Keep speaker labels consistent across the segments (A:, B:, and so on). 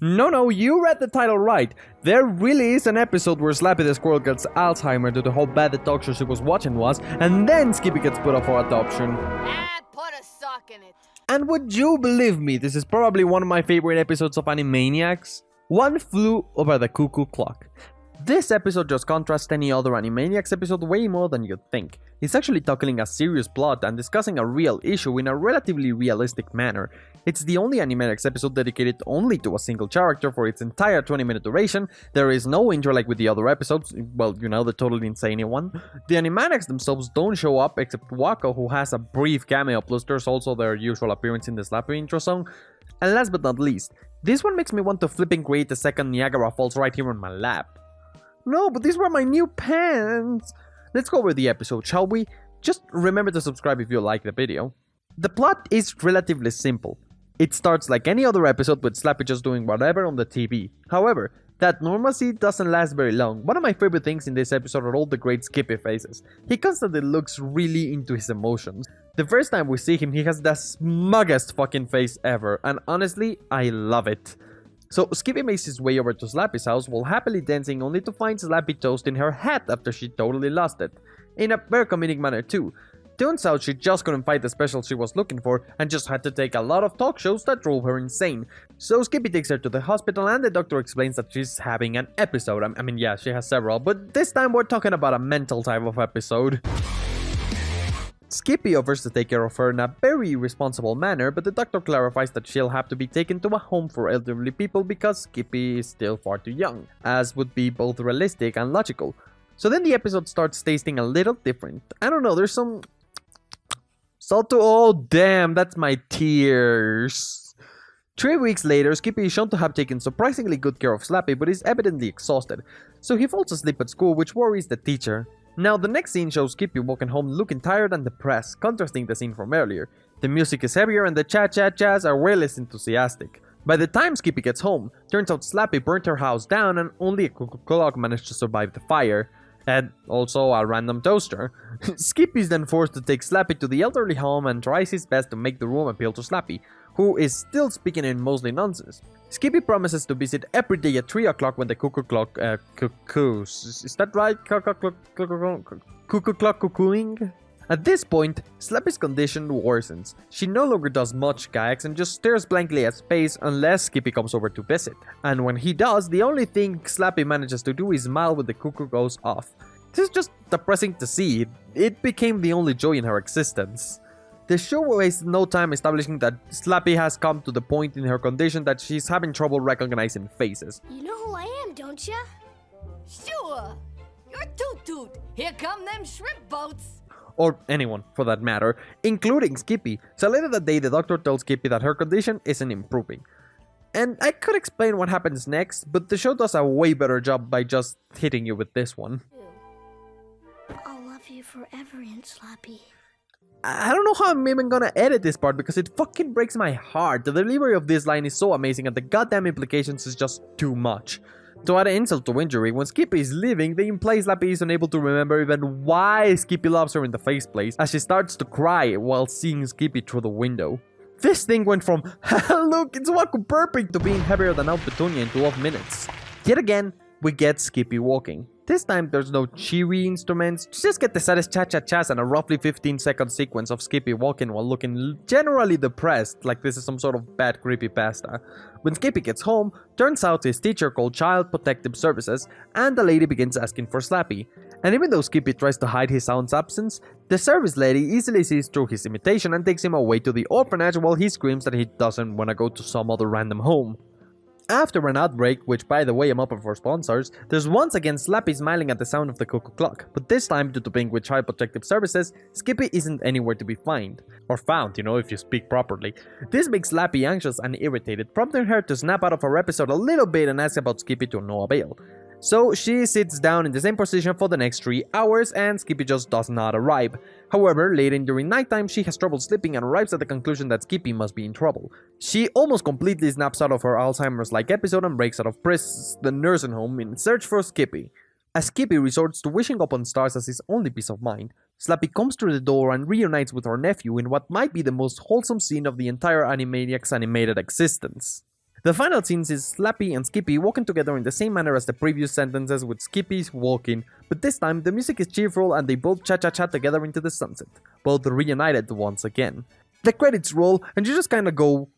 A: No, you read the title right. There really is an episode where Slappy the Squirrel gets Alzheimer's due to how bad the talk show she was watching was, and then Skippy gets put up for adoption.
B: Put a sock in it.
A: And would you believe me, this is probably one of my favorite episodes of Animaniacs? One Flew Over the Cuckoo Clock. This episode just contrasts any other Animaniacs episode way more than you'd think. It's actually tackling a serious plot and discussing a real issue in a relatively realistic manner. It's the only Animaniacs episode dedicated only to a single character for its entire 20-minute duration. There is no intro like with the other episodes, well, you know, the totally insane one. The Animaniacs themselves don't show up except Wakko, who has a brief cameo, plus there's also their usual appearance in the Slappy intro song. And last but not least, this one makes me want to flipping create a second Niagara Falls right here on my lap. No, but these were my new pants! Let's go over the episode, shall we? Just remember to subscribe if you like the video. The plot is relatively simple. It starts like any other episode with Slappy just doing whatever on the TV. However, that normalcy doesn't last very long. One of my favorite things in this episode are all the great Skippy faces. He constantly looks really into his emotions. The first time we see him, he has the smuggest fucking face ever, and honestly, I love it. So Skippy makes his way over to Slappy's house while happily dancing, only to find Slappy toasting her hat after she totally lost it. In a very comedic manner too. Turns out she just couldn't find the special she was looking for and just had to take a lot of talk shows that drove her insane. So Skippy takes her to the hospital and the doctor explains that she's having an episode. I mean, yeah, she has several, but this time we're talking about a mental type of episode. Skippy offers to take care of her in a very irresponsible manner, but the doctor clarifies that she'll have to be taken to a home for elderly people because Skippy is still far too young, as would be both realistic and logical. So then the episode starts tasting a little different. I don't know, there's some... Oh damn, that's my tears. 3 weeks later, Skippy is shown to have taken surprisingly good care of Slappy, but is evidently exhausted. So he falls asleep at school, which worries the teacher. Now, the next scene shows Skippy walking home looking tired and depressed, contrasting the scene from earlier. The music is heavier and the cha-cha-chas are way less enthusiastic. By the time Skippy gets home, turns out Slappy burnt her house down and only a cuckoo clock managed to survive the fire. And also a random toaster. Skippy is then forced to take Slappy to the elderly home and tries his best to make the room appeal to Slappy, who is still speaking in mostly nonsense. Skippy promises to visit every day at 3 o'clock when the cuckoo clock cuckoos. Is that right? Cuckoo clock cuckooing? At this point, Slappy's condition worsens. She no longer does much gags and just stares blankly at space unless Skippy comes over to visit. And when he does, the only thing Slappy manages to do is smile when the cuckoo goes off. This is just depressing to see. It became the only joy in her existence. The show wastes no time establishing that Slappy has come to the point in her condition that she's having trouble recognizing faces.
C: You know who I am, don't ya?
B: Sure. You're Toot Toot. Here come them shrimp boats.
A: Or anyone, for that matter, including Skippy. So later that day, the doctor tells Skippy that her condition isn't improving. And I could explain what happens next, but the show does a way better job by just hitting you with this one.
C: I'll love you forever, Aunt Slappy.
A: I don't know how I'm even gonna edit this part because it fucking breaks my heart. The delivery of this line is so amazing and the goddamn implications is just too much. To add insult to injury, when Skippy is leaving, they imply Slappy is unable to remember even why Skippy loves her in the first place, as she starts to cry while seeing Skippy through the window. This thing went from, look, it's Wakko burping, to being heavier than Aunt Petunia in 12 minutes. Yet again, we get Skippy walking. This time there's no cheery instruments, just get the saddest cha-cha-chas and a roughly 15-second sequence of Skippy walking while looking generally depressed, like this is some sort of bad creepypasta. When Skippy gets home, turns out his teacher called Child Protective Services, and the lady begins asking for Slappy. And even though Skippy tries to hide his aunt's absence, the service lady easily sees through his imitation and takes him away to the orphanage while he screams that he doesn't want to go to some other random home. After an outbreak, which by the way I'm open for sponsors, there's once again Slappy smiling at the sound of the cuckoo clock, but this time due to being with Child Protective Services, Skippy isn't anywhere to be found. Or found, you know, if you speak properly. This makes Slappy anxious and irritated, prompting her to snap out of her episode a little bit and ask about Skippy to no avail. So she sits down in the same position for the next 3 hours and Skippy just does not arrive. However, later during nighttime she has trouble sleeping and arrives at the conclusion that Skippy must be in trouble. She almost completely snaps out of her Alzheimer's-like episode and breaks out of the nursing home in search for Skippy. As Skippy resorts to wishing upon stars as his only peace of mind, Slappy comes through the door and reunites with her nephew in what might be the most wholesome scene of the entire Animaniacs animated existence. The final scenes is Slappy and Skippy walking together in the same manner as the previous sentences, with Skippy walking, but this time the music is cheerful and they both cha-cha-cha together into the sunset, both reunited once again. The credits roll and you just kinda go,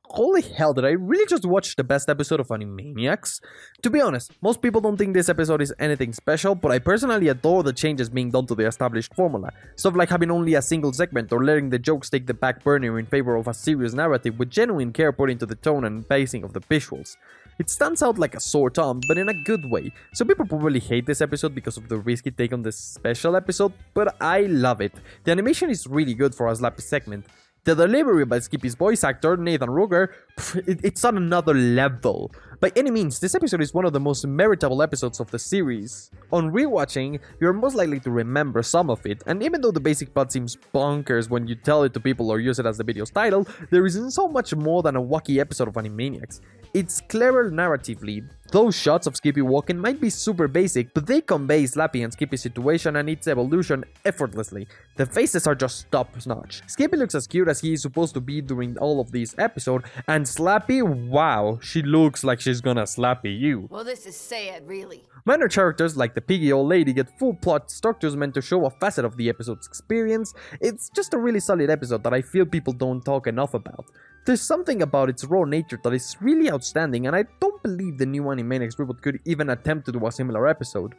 A: holy hell, did I really just watch the best episode of Animaniacs? To be honest, most people don't think this episode is anything special, but I personally adore the changes being done to the established formula. Stuff like having only a single segment or letting the jokes take the back burner in favor of a serious narrative with genuine care put into the tone and pacing of the visuals. It stands out like a sore thumb, but in a good way. Some people probably hate this episode because of the risky take on this special episode, but I love it. The animation is really good for a Slappy segment. The delivery by Skippy's voice actor, Nathan Ruger, it's on another level. By any means, this episode is one of the most meritable episodes of the series. On rewatching, you're most likely to remember some of it, and even though the basic plot seems bonkers when you tell it to people or use it as the video's title, there is so much more than a wacky episode of Animaniacs. It's clever narratively. Those shots of Skippy walking might be super basic, but they convey Slappy and Skippy's situation and its evolution effortlessly. The faces are just top-notch. Skippy looks as cute as he is supposed to be during all of these episodes, and Slappy, wow, she looks like she's gonna slappy you.
B: Well, this is sad, really.
A: Minor characters like the piggy old lady get full plot structures meant to show a facet of the episode's experience. It's just a really solid episode that I feel people don't talk enough about. There's something about its raw nature that is really outstanding, and I don't believe the new Animaniacs Reboot could even attempt to do a similar episode.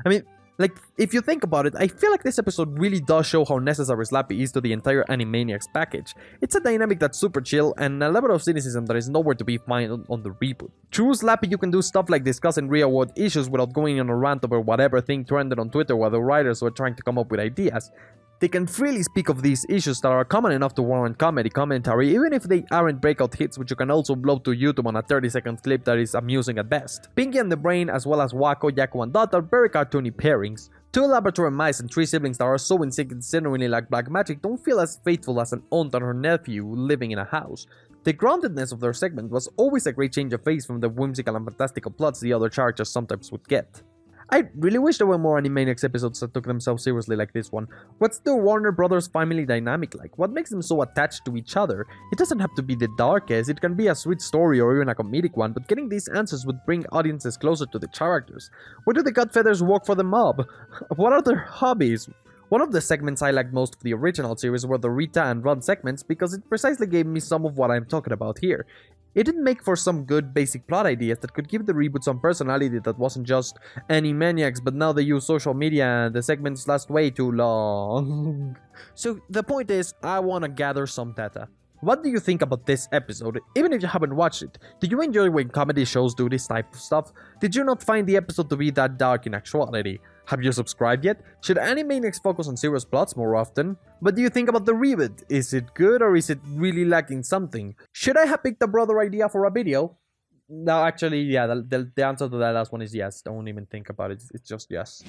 A: I mean, like, if you think about it, I feel like this episode really does show how necessary Slappy is to the entire Animaniacs package. It's a dynamic that's super chill and a level of cynicism that is nowhere to be found on the reboot. Through Slappy, you can do stuff like discussing real-world issues without going on a rant over whatever thing trended on Twitter while the writers were trying to come up with ideas. They can freely speak of these issues that are common enough to warrant comedy commentary, even if they aren't breakout hits which you can also upload to YouTube on a 30-second clip that is amusing at best. Pinky and the Brain, as well as Wakko, Yakko and Dot are very cartoony pairings. Two laboratory mice and three siblings that are so in sync and genuinely like black magic don't feel as faithful as an aunt and her nephew living in a house. The groundedness of their segment was always a great change of pace from the whimsical and fantastical plots the other characters sometimes would get. I really wish there were more Animaniacs episodes that took themselves seriously like this one. What's the Warner Brothers family dynamic like? What makes them so attached to each other? It doesn't have to be the darkest, it can be a sweet story or even a comedic one, but getting these answers would bring audiences closer to the characters. Where do the Godfeathers work for the mob? What are their hobbies? One of the segments I liked most of the original series were the Rita and Ron segments because it precisely gave me some of what I'm talking about here. It did make for some good basic plot ideas that could give the reboot some personality that wasn't just Animaniacs, but now they use social media and the segments last way too long. So the point is, I wanna gather some data. What do you think about this episode, even if you haven't watched it? Do you enjoy when comedy shows do this type of stuff? Did you not find the episode to be that dark in actuality? Have you subscribed yet? Should Animaniacs focus on serious plots more often? What do you think about the reboot? Is it good or is it really lacking something? Should I have picked a brother idea for a video? No, actually, yeah, the answer to that last one is yes. Don't even think about it. It's just yes.